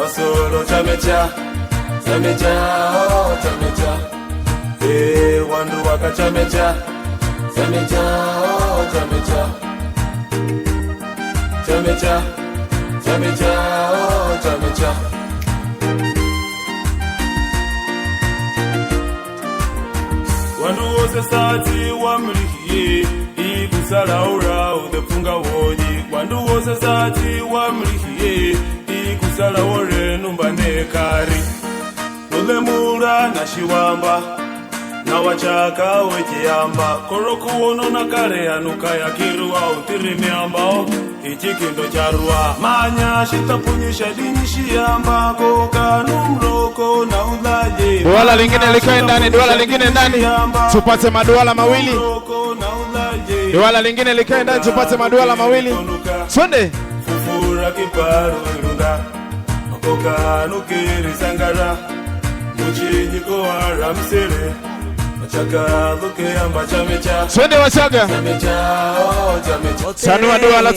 masoro chamecha chamecha oh chamecha wandu waka chamecha chamecha oh chamecha chamecha chamecha oh chamecha wandu wose sati wamlihiye ikusalaura udefunga woji wandu wose sati wamlihiye ikusala wore numbane kari ulemura na shiwamba na wachaka wekiyamba koroku wono na kare anuka ya kirua utirimiamba ichikindo charua manya shitapunyisha dinishiyamba koka numroko na ulaje duala lingine likae ndani duala lingine ndani tupate maduala mawili duala lingine likae ndani tupate maduala mawili twende fufura kiparu irunda koka nukiri sangara muchinyiko wara msere Wachaga dhuke amba chamecha twende Wachaga chamecha oh chamecha sanua duala